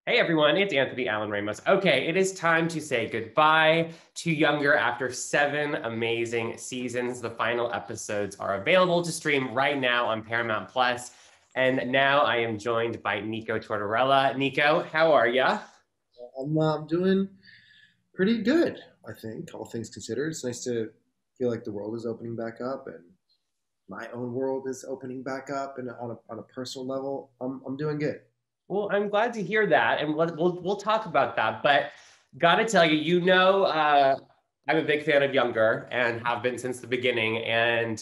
Hey everyone, it's Anthony Allen Ramos. Okay, it is time to say goodbye to Younger after 7 amazing seasons. The final episodes are available to stream right now on Paramount Plus. And now I am joined by Nico Tortorella. Nico, how are ya? I'm doing pretty good, I think, all things considered. It's nice to feel like the world is opening back up and my own world is opening back up. And on a personal level, I'm doing good. Well, I'm glad to hear that, and we'll talk about that. But gotta tell you, I'm a big fan of Younger and have been since the beginning, and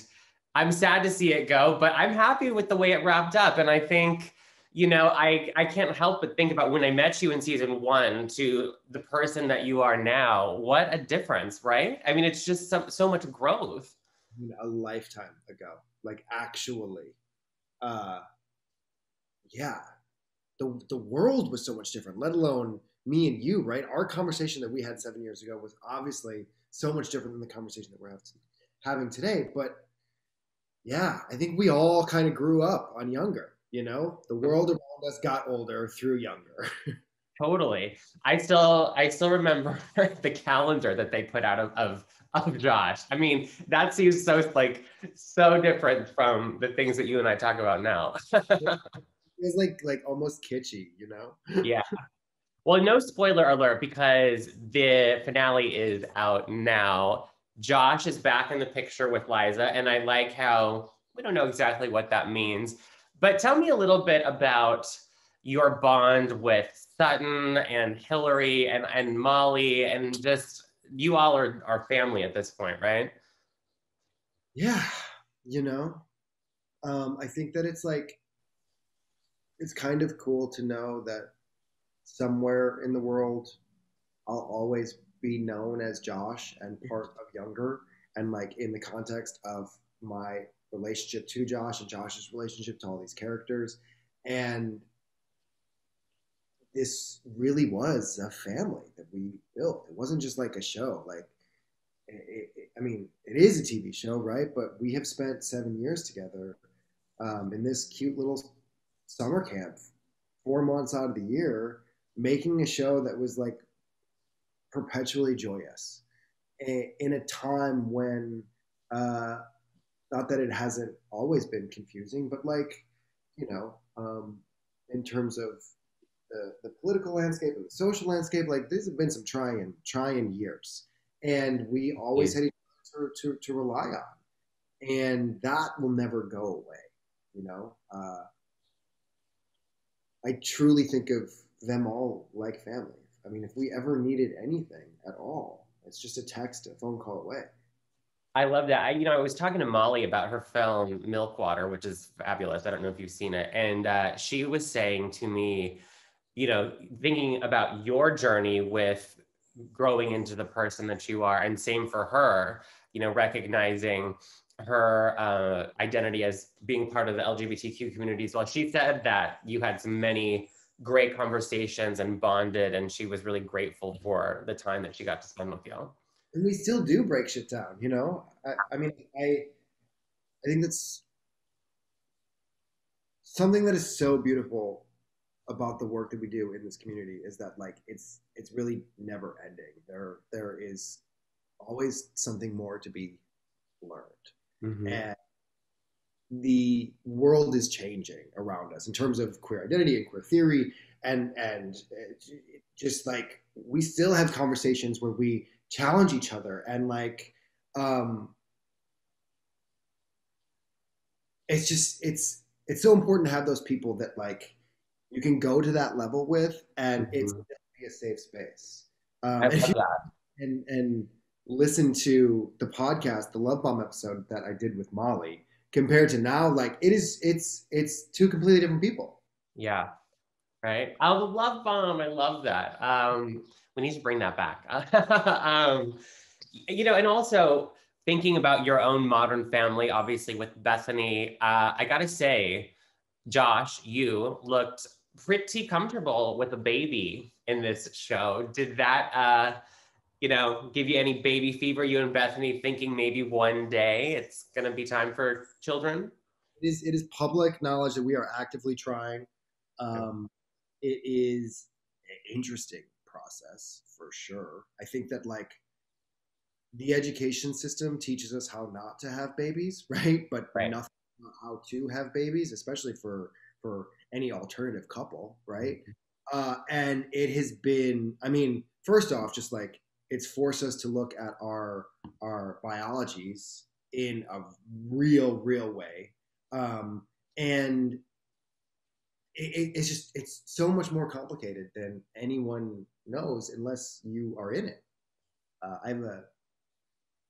I'm sad to see it go, but I'm happy with the way it wrapped up. And I think, I can't help but think about when I met you in season one to the person that you are now. What a difference, right? I mean, it's just so much growth. I mean, a lifetime ago, like actually, uh, yeah, the world was so much different, let alone me and you, right? Our conversation that we had 7 years ago was obviously so much different than the conversation that we're having today. But yeah, I think we all kind of grew up on Younger. The world around us got older through Younger. Totally. I still remember the calendar that they put out of Josh. I mean, that seems so different from the things that you and I talk about now. It was like almost kitschy. Yeah. Well, no spoiler alert because the finale is out now. Josh is back in the picture with Liza, and I like how we don't know exactly what that means. But tell me a little bit about your bond with Sutton and Hillary and Molly, and just you all are family at this point, right? Yeah, you know, I think that it's kind of cool to know that somewhere in the world I'll always be known as Josh and part of Younger, and like in the context of my relationship to Josh and Josh's relationship to all these characters. And this really was a family that we built. It wasn't just like a show. Like, I mean, it is a TV show, right? But we have spent 7 years together in this cute little summer camp, 4 months out of the year, making a show that was like perpetually joyous in a time when, uh, not that it hasn't always been confusing, but like, you know, in terms of the political landscape and the social landscape, like these have been some trying years, and we always had each other to rely on, and that will never go away. I truly think of them all like family. I mean, if we ever needed anything at all, it's just a text, a phone call away. I love that. I was talking to Molly about her film Milkwater, which is fabulous. I don't know if you've seen it. And she was saying to me, thinking about your journey with growing into the person that you are, and same for her, recognizing her identity as being part of the LGBTQ community as well. She said that you had some many great conversations and bonded, and she was really grateful for the time that she got to spend with you. And we still do break shit down. I mean, I think that's something that is so beautiful about the work that we do in this community is that like it's really never ending. There is always something more to be learned. Mm-hmm. And the world is changing around us in terms of queer identity and queer theory, and just like we still have conversations where we challenge each other, and like um it's so important to have those people that like you can go to that level with, and it's Mm-hmm. be a safe space. I If love you that. and listen to the podcast, the Love Bomb episode that I did with Molly, compared to now, like it's two completely different people. Yeah. Right. Oh, the love bomb. I love that. We need to bring that back. And also thinking about your own modern family, obviously with Bethany, I gotta say, Josh, you looked pretty comfortable with a baby in this show. Did that, give you any baby fever, you and Bethany thinking maybe one day it's gonna be time for children? It is public knowledge that we are actively trying. Yeah. It is. interesting process for sure. I think that like the education system teaches us how not to have babies, right? But Right. nothing about how to have babies, especially for any alternative couple, right? And it has been, I mean, first off, just like it's forced us to look at our biologies in a real way, and it's just it's so much more complicated than anyone knows unless you are in it.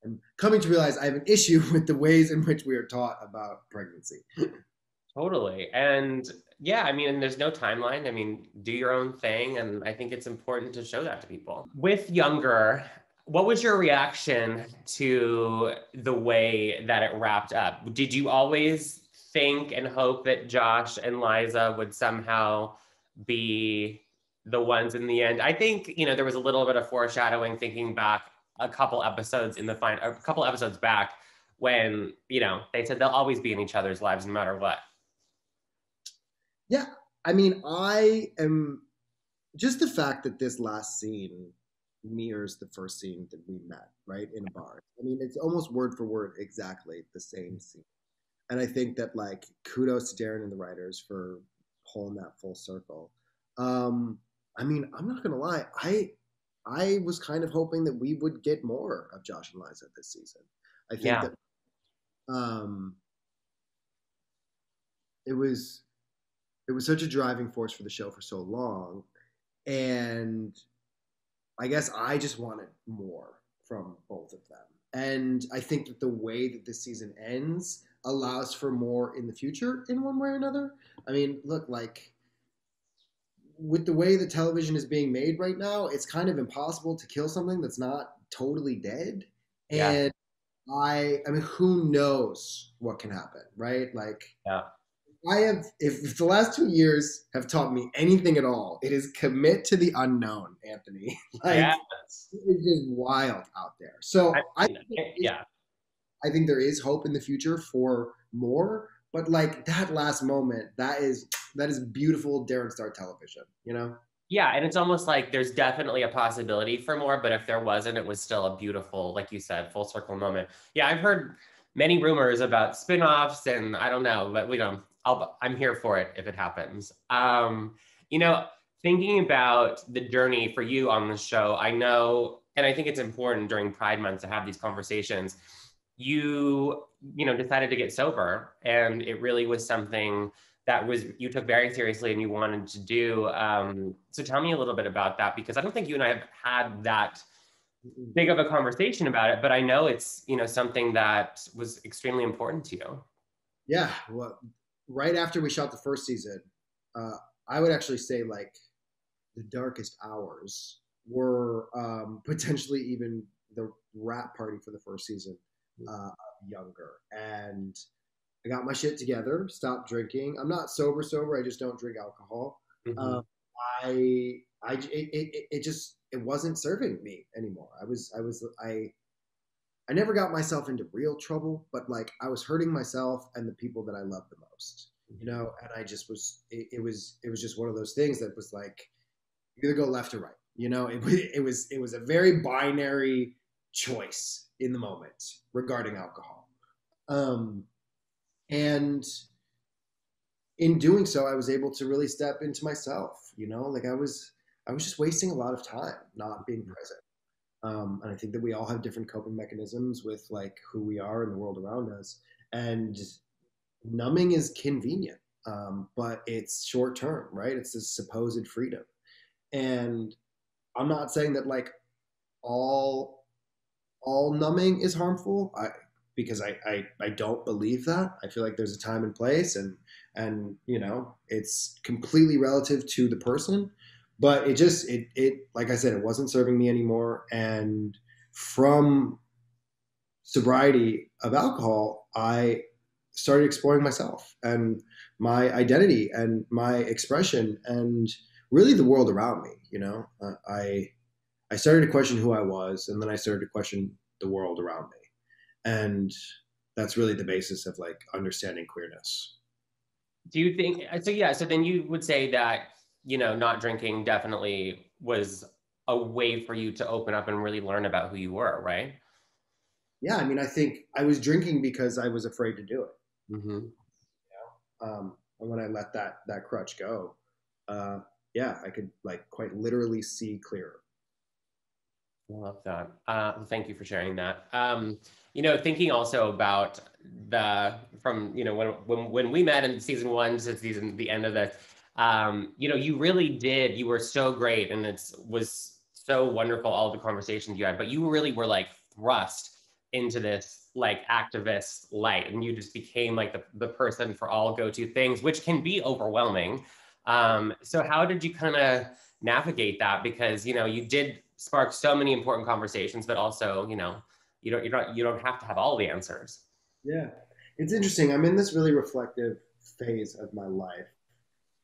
I'm coming to realize I have an issue with the ways in which we are taught about pregnancy. Totally. And yeah, I mean, there's no timeline. I mean, do your own thing. And I think it's important to show that to people. With Younger, what was your reaction to the way that it wrapped up? Did you always think and hope that Josh and Liza would somehow be the ones in the end? I think, you know, there was a little bit of foreshadowing thinking back a couple episodes a couple episodes back when, you know, they said they'll always be in each other's lives no matter what. Yeah, I mean, I am just the fact that this last scene mirrors the first scene that we met, right, in a bar. I mean, it's almost word for word exactly the same scene. And I think that like kudos to Darren and the writers for pulling that full circle. I mean, I'm not gonna lie, I was kind of hoping that we would get more of Josh and Liza this season. I think Yeah. that um, it was it was such a driving force for the show for so long, and I guess I just wanted more from both of them. And I think that the way that this season ends allows for more in the future in one way or another. I mean, look, like with the way that television is being made right now, it's kind of impossible to kill something that's not totally dead. Yeah. And I mean, who knows what can happen, right? Like, Yeah. if the last 2 years have taught me anything at all, it is commit to the unknown, Anthony. Like, Yeah. it's just wild out there. So Yeah. I think there is hope in the future for more, but like that last moment, that is beautiful Darren Star television, you know? Yeah. And it's almost like there's definitely a possibility for more, but if there wasn't, it was still a beautiful, like you said, full circle moment. Yeah. I've heard many rumors about spin-offs and I don't know, but I'm here for it if it happens. You know, thinking about the journey for you on the show, I know, and I think it's important during Pride Month to have these conversations. You know, decided to get sober, and it really was something that was you took very seriously and you wanted to do. So tell me a little bit about that because I don't think you and I have had that big of a conversation about it, but I know it's, you know, something that was extremely important to you. Yeah. Well, right after we shot the first season, uh, I would actually say like the darkest hours were potentially even the rap party for the first season of Younger. And I got my shit together, stopped drinking. I'm not sober. I just don't drink alcohol. Mm-hmm. Um, it just it wasn't serving me anymore. I never got myself into real trouble, but like I was hurting myself and the people that I love the most, you know. And I just was it was just one of those things that was like you either go left or right, you know. It was a very binary choice in the moment regarding alcohol. Um, and in doing so, I was able to really step into myself, you know, like I was just wasting a lot of time not being present. And I think that we all have different coping mechanisms with like who we are in the world around us. And numbing is convenient, but it's short term, right? It's this supposed freedom. And I'm not saying that like all numbing is harmful. Because I don't believe that. I feel like there's a time and place, and you know it's completely relative to the person. But it like I said, it wasn't serving me anymore. And from sobriety of alcohol, I started exploring myself and my identity and my expression and really the world around me. You know, I started to question who I was, and then I started to question the world around me. And that's really the basis of like understanding queerness. Do you think so? Yeah. So then you would say that you know, not drinking definitely was a way for you to open up and really learn about who you were, right? Yeah, I mean, I think I was drinking because I was afraid to do it. Mm-hmm. And when I let that crutch go, uh, yeah, I could like quite literally see clearer. I love that. Thank you for sharing that. You know, thinking also about the from you know when we met in season one to season the end of this, you know, you really did. You were so great, and it was so wonderful all the conversations you had. But you really were like thrust into this like activist light, and you just became like the person for all go-to things, which can be overwhelming. So how did you kind of navigate that? Because you know you did spark so many important conversations, but also you know you don't have to have all the answers. Yeah, it's interesting. I'm in this really reflective phase of my life,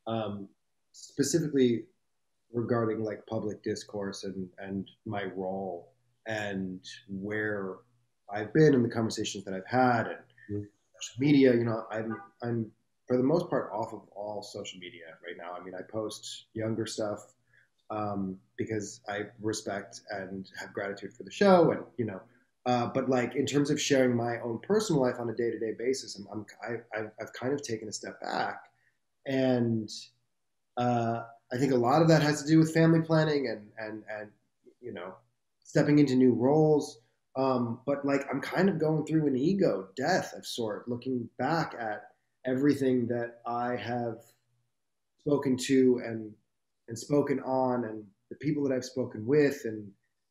um, specifically regarding like public discourse and my role and where I've been in the conversations that I've had and social media. You know, I'm for the most part off of all social media right now. I mean, I post younger stuff because I respect and have gratitude for the show, and you know. But like in terms of sharing my own personal life on a day-to-day basis, I've kind of taken a step back, and uh, I think a lot of that has to do with family planning and you know stepping into new roles. But like I'm kind of going through an ego death of sort, looking back at everything that I have spoken to and spoken on, and the people that I've spoken with,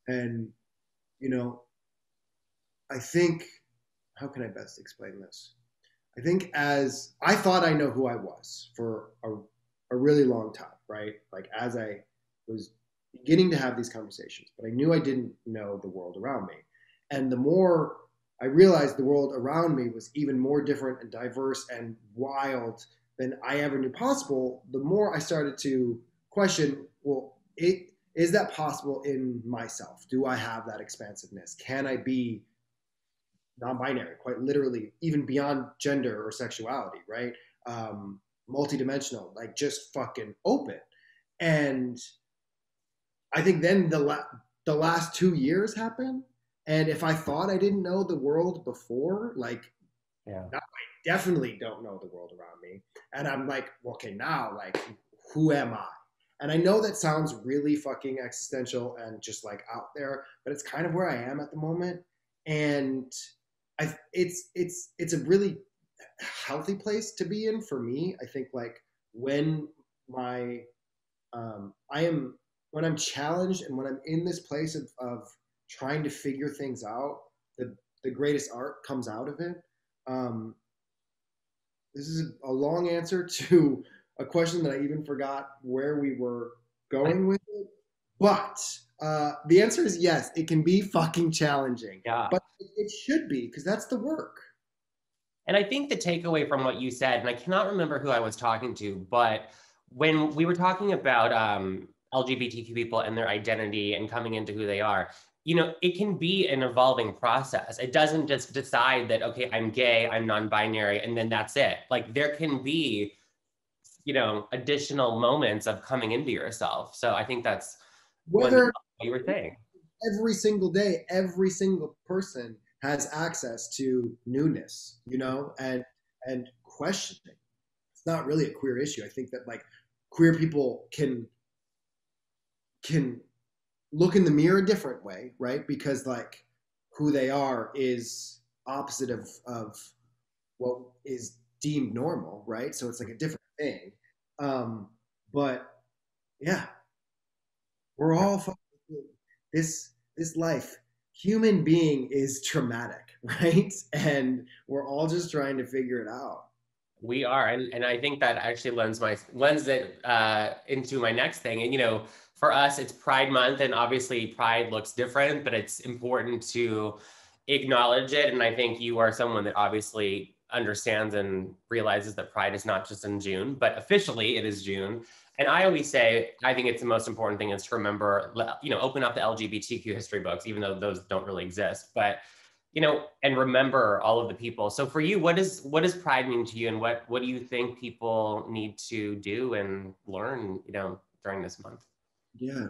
and you know, I think how can I best explain this? I think as I thought I know who I was for a really long time, right? Like as I was beginning to have these conversations, but I knew I didn't know the world around me. And the more I realized the world around me was even more different and diverse and wild than I ever knew possible, the more I started to question, well, is that possible in myself? Do I have that expansiveness? Can I be non-binary, quite literally, even beyond gender or sexuality, right? Multidimensional, like just fucking open. And I think then the last 2 years happened, and if I thought I didn't know the world before, like Yeah. now I definitely don't know the world around me, and I'm like, well, okay, now like who am I? And I know that sounds really fucking existential and just like out there, but it's kind of where I am at the moment, and it's a really healthy place to be in for me. I think like when my I am when I'm challenged and when I'm in this place of trying to figure things out, the greatest art comes out of it. Um, this is a long answer to a question that I even forgot where we were going with it. But the answer is yes, it can be fucking challenging. Yeah. But it should be because that's the work. And I think the takeaway from what you said, and I cannot remember who I was talking to, but when we were talking about LGBTQ people and their identity and coming into who they are, you know, it can be an evolving process. It doesn't just decide that, okay, I'm gay, I'm non-binary, and then that's it. Like there can be, you know, additional moments of coming into yourself. So I think that's what Whether you were saying. every single day, every single person has access to newness, you know, and questioning. It's not really a queer issue. I think that like queer people can look in the mirror a different way, right? Because like who they are is opposite of what is deemed normal, right? So it's like a different thing. Um, but yeah, we're all this life. Human being is traumatic, right? And we're all just trying to figure it out. We are, and I think that actually lends it into my next thing. And you know, for us, it's Pride Month, and obviously Pride looks different, but it's important to acknowledge it. And I think you are someone that obviously understands and realizes that Pride is not just in June, but officially it is June. And I always say, I think it's the most important thing is to remember, you know, open up the LGBTQ history books, even though those don't really exist, but and remember all of the people. So for you, what does pride mean to you, and what do you think people need to do and learn, during this month? Yeah.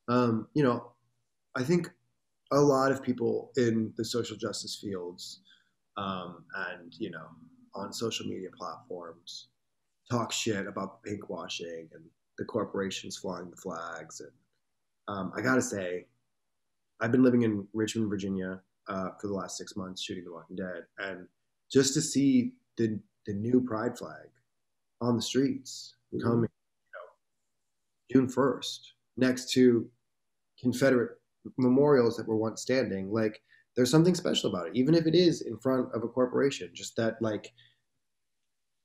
You know, I think a lot of people in the social justice fields, and on social media platforms talk shit about the pink washing and the corporations flying the flags. And I gotta say, I've been living in Richmond, Virginia, for the last 6 months shooting The Walking Dead, and just to see the new pride flag on the streets coming June 1st next to Confederate memorials that were once standing, like there's something special about it, even if it is in front of a corporation. Just that, like,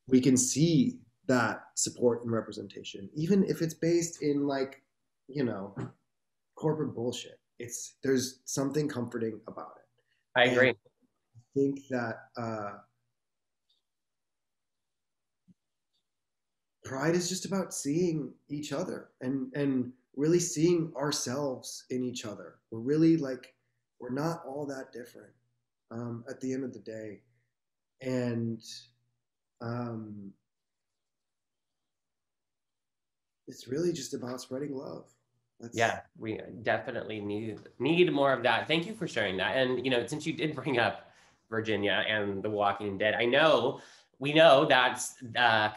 we can see that support and representation, even if it's based in like, you know, corporate bullshit. There's something comforting about I it, and agree. I think that pride is just about seeing each other and really seeing ourselves in each other. We're really like we're not all that different at the end of the day, and um, it's really just about spreading love. That's Yeah, we definitely need more of that. Thank you for sharing that. And since you did bring up Virginia and The Walking Dead, we know that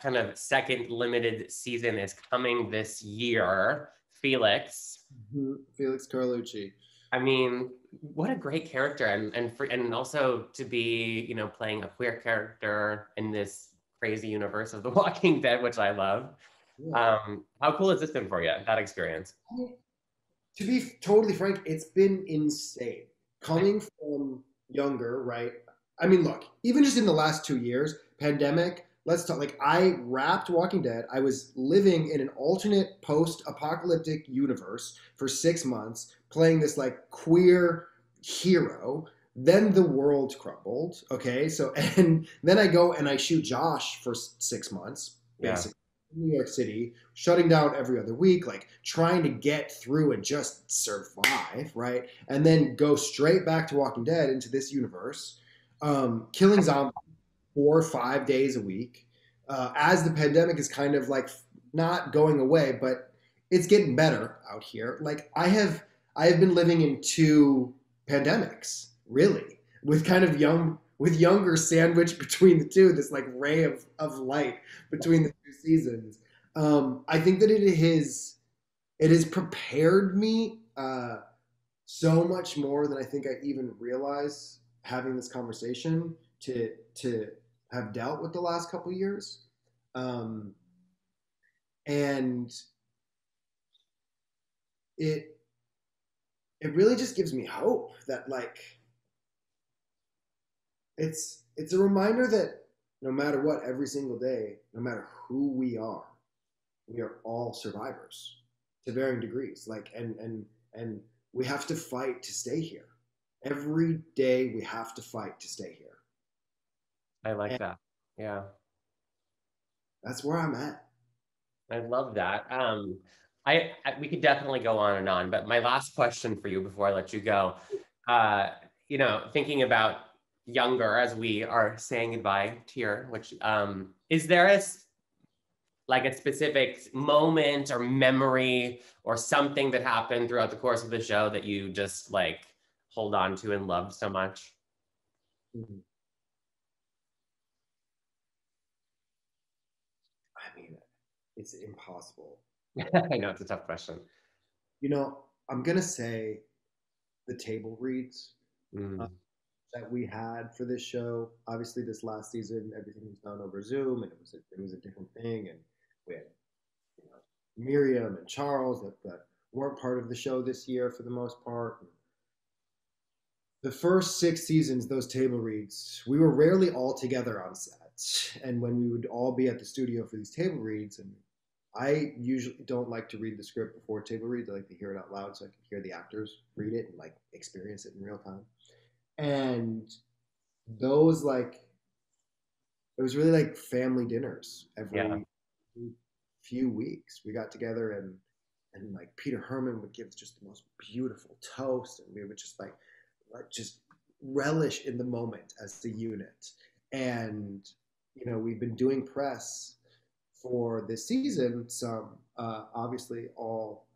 kind of second limited season is coming this year. Felix, Felix Carlucci. I mean, what a great character, and also to be playing a queer character in this crazy universe of The Walking Dead, which I love. Yeah. How cool has this been for you, that experience? To be totally frank, it's been insane. Coming from younger, right? I mean, look, even just in the last 2 years, pandemic, let's talk. Like, I wrapped Walking Dead. I was living in an alternate post apocalyptic universe for 6 months, playing this like queer hero. Then the world crumbled. Okay. So, and then I go and I shoot Josh for 6 months, Yeah. basically New York City, shutting down every other week, like trying to get through and just survive, right? And then go straight back to Walking Dead into this universe, killing zombies 4 or 5 days a week, as the pandemic is kind of like not going away, but it's getting better out here. Like I have been living in two pandemics, really, with kind of younger sandwich between the two, this like ray of light between the two seasons. I think that it has prepared me so much more than I think I even realize having this conversation to have dealt with the last couple of years. Um, and it it really just gives me hope that, like, it's a reminder that no matter what, every single day, no matter who we are all survivors to varying degrees. Like, and we have to fight to stay here. Every day we have to fight to stay here. I like And that. Yeah, that's where I'm at. I love that. We could definitely go on and on, but my last question for you before I let you go, uh, thinking about younger as we are saying goodbye to your, which is there like a specific moment or memory or something that happened throughout the course of the show that you just like hold on to and love so much? Mhm. I mean, it's impossible. I know it's a tough question. I'm gonna say the table reads uh, Mm, that we had for this show. Obviously, this last season, everything was done over Zoom, and it was a different thing. And we had you know, Miriam and Charles that weren't part of the show this year for the most part. The first 6 seasons, those table reads, we were rarely all together on set. And when we would all be at the studio for these table reads, and I usually don't like to read the script before table reads. I like to hear it out loud so I can hear the actors read it and like experience it in real time. And those like it was really like family dinners yeah. every few weeks. We got together and like Peter Herman would give just the most beautiful toast, and we would just like just relish in the moment as the unit. And we've been doing press for this season, some obviously all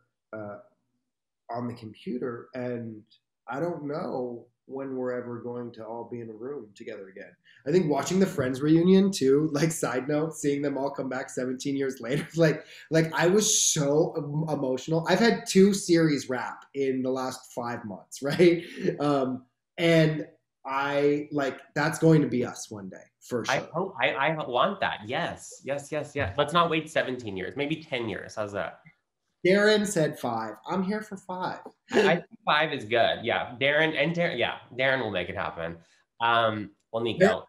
on the computer, and I don't know when we're ever going to all be in a room together again. I think watching the Friends reunion too, like side note, seeing them all come back 17 years later, like I was so emotional. I've had two series wrap in the last 5 months, right? And I like that's going to be us one day for I sure. hope I want that. Yes, yes, yes, yes. Let's not wait 17 years, maybe 10 years. How's that? Darren said 5. I'm here for 5. I think 5 is good. Yeah. Darren, yeah, Darren will make it happen. Well, Nico,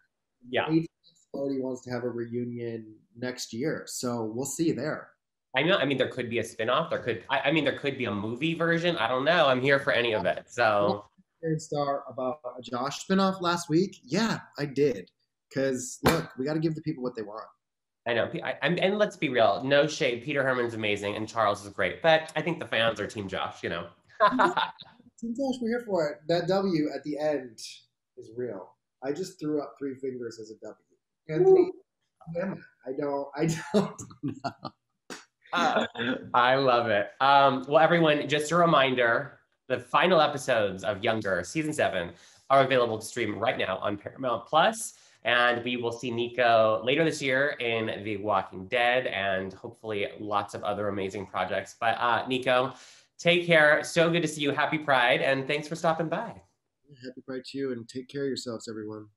yeah. He wants to have a reunion next year, so we'll see there. I know. I mean, there could be a spinoff. I mean, there could be a movie version. I don't know. I'm here for any of it. So, Star about a Josh spinoff last week. Yeah, I did. Because look, we got to give the people what they want. I know. And let's be real. No shade. Peter Herman's amazing and Charles is great. But I think the fans are Team Josh, you know. Team Josh, we're here for it. That W at the end is real. I just threw up 3 fingers as a W. Anthony, I don't know. I love it. Well, everyone, just a reminder, the final episodes of Younger, season 7, are available to stream right now on Paramount Plus. And we will see Nico later this year in The Walking Dead and hopefully lots of other amazing projects. But Nico, take care. So good to see you. Happy Pride. And thanks for stopping by. Happy Pride to you, and take care of yourselves, everyone.